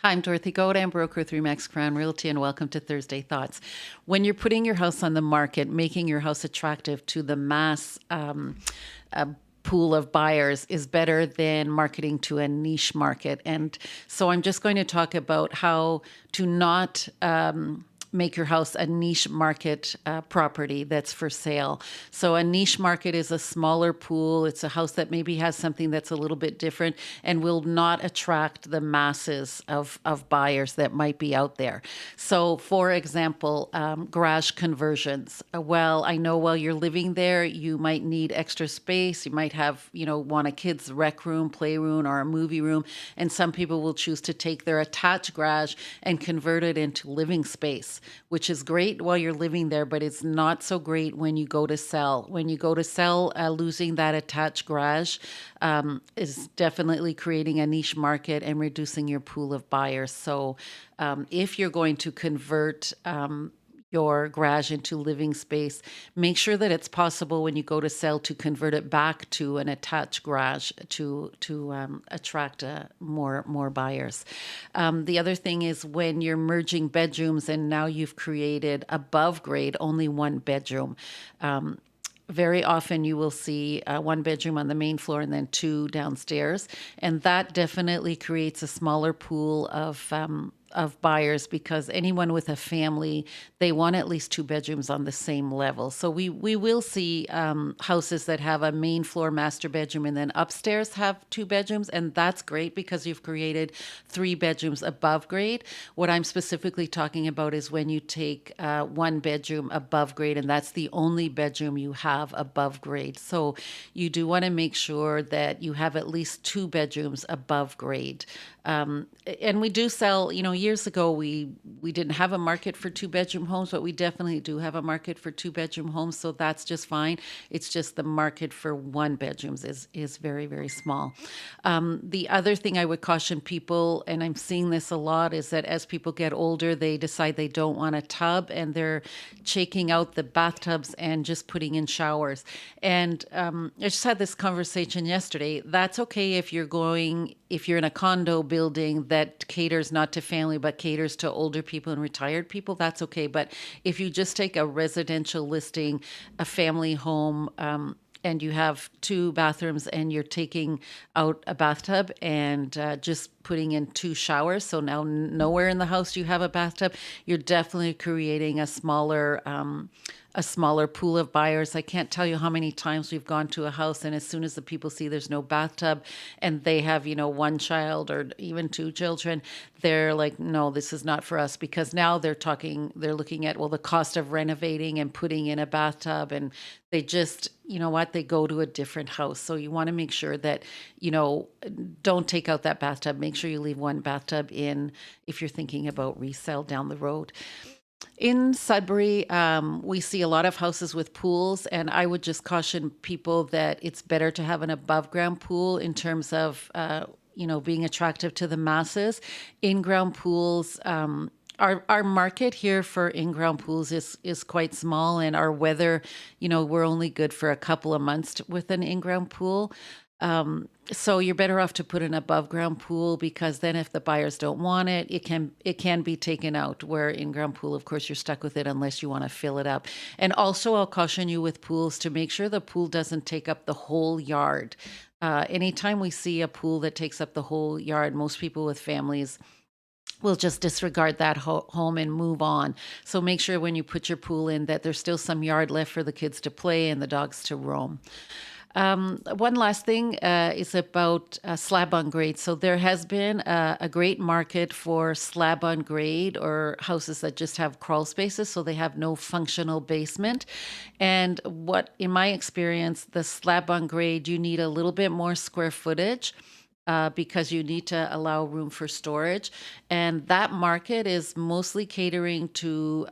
Hi, I'm Dorothy Godin, broker with Remax Crown Realty, and welcome to Thursday Thoughts. When you're putting your house on the market, making your house attractive to the mass uh, pool of buyers is better than marketing to a niche market. And so I'm just going to talk about how to not make your house a niche market property that's for sale. So a niche market is a smaller pool. It's a house that maybe has something that's a little bit different and will not attract the masses of buyers that might be out there. So for example, garage conversions. Well, I know while you're living there, you might need extra space. You might have, want a kid's rec room, playroom, or a movie room. And some people will choose to take their attached garage and convert it into living space, which is great while you're living there, but it's not so great when you go to sell. When you go to sell, losing that attached garage is definitely creating a niche market and reducing your pool of buyers. So if you're going to convert your garage into living space, make sure that it's possible when you go to sell to convert it back to an attached garage to attract more buyers. The other thing is when you're merging bedrooms and now you've created above grade only one bedroom. Very often you will see one bedroom on the main floor and then two downstairs, and that definitely creates a smaller pool of buyers because anyone with a family, they want at least two bedrooms on the same level. So we will see houses that have a main floor master bedroom and then upstairs have two bedrooms, and that's great because you've created three bedrooms above grade. What I'm specifically talking about is when you take one bedroom above grade and that's the only bedroom you have above grade. So you do want to make sure that you have at least two bedrooms above grade. And we do sell, years ago we didn't have a market for two bedroom homes, but we definitely do have a market for two bedroom homes. So that's just fine. It's just the market for one bedrooms is very, very small. The other thing I would caution people, and I'm seeing this a lot, is that as people get older, they decide they don't want a tub and they're shaking out the bathtubs and just putting in showers. And I just had this conversation yesterday. That's okay if you're in a condo building that caters not to family but caters to older people and retired people, that's okay. But if you just take a residential listing, a family home, and you have two bathrooms and you're taking out a bathtub and just putting in two showers, so now nowhere in the house do you have a bathtub, you're definitely creating a smaller pool of buyers. I can't tell you how many times we've gone to a house and as soon as the people see there's no bathtub and they have, one child or even two children, they're like, no, this is not for us, because now they're looking at, well, the cost of renovating and putting in a bathtub, and they just, they go to a different house. So you want to make sure that, don't take out that bathtub. Make sure you leave one bathtub in if you're thinking about resale down the road. In Sudbury, we see a lot of houses with pools, and I would just caution people that it's better to have an above ground pool in terms of, being attractive to the masses. In ground pools, our market here for in-ground pools is quite small, and our weather, we're only good for a couple of months with an in-ground pool. So you're better off to put an above ground pool, because then if the buyers don't want it, it can be taken out. Where in-ground pool, of course, you're stuck with it unless you want to fill it up. And also I'll caution you with pools to make sure the pool doesn't take up the whole yard. Anytime we see a pool that takes up the whole yard, most people with families will just disregard that home and move on. So make sure when you put your pool in that there's still some yard left for the kids to play and the dogs to roam. One last thing is about slab on grade. So there has been a great market for slab on grade, or houses that just have crawl spaces, so they have no functional basement. And in my experience, the slab on grade, you need a little bit more square footage. Because you need to allow room for storage. And that market is mostly catering to,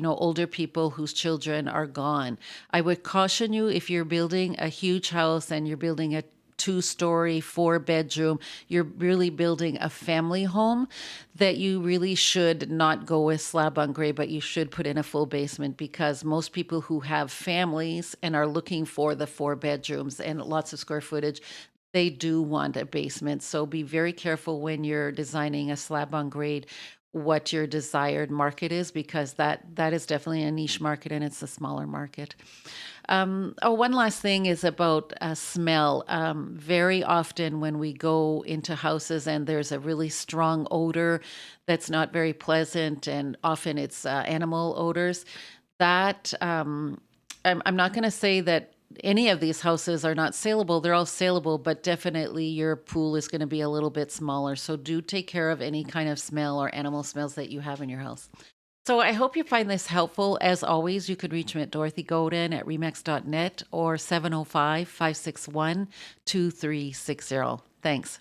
older people whose children are gone. I would caution you, if you're building a huge house and you're building a two-story, four-bedroom, you're really building a family home, that you really should not go with slab on grade, but you should put in a full basement, because most people who have families and are looking for the four bedrooms and lots of square footage, they do want a basement. So be very careful when you're designing a slab on grade what your desired market is, because that is definitely a niche market and it's a smaller market. One last thing is about smell. Very often, when we go into houses and there's a really strong odor that's not very pleasant, and often it's animal odors, that I'm not going to say that any of these houses are not saleable. They're all saleable, but definitely your pool is going to be a little bit smaller. So do take care of any kind of smell or animal smells that you have in your house. So I hope you find this helpful. As always, you could reach me at Dorothy Godin at remax.net or 705-561-2360. Thanks.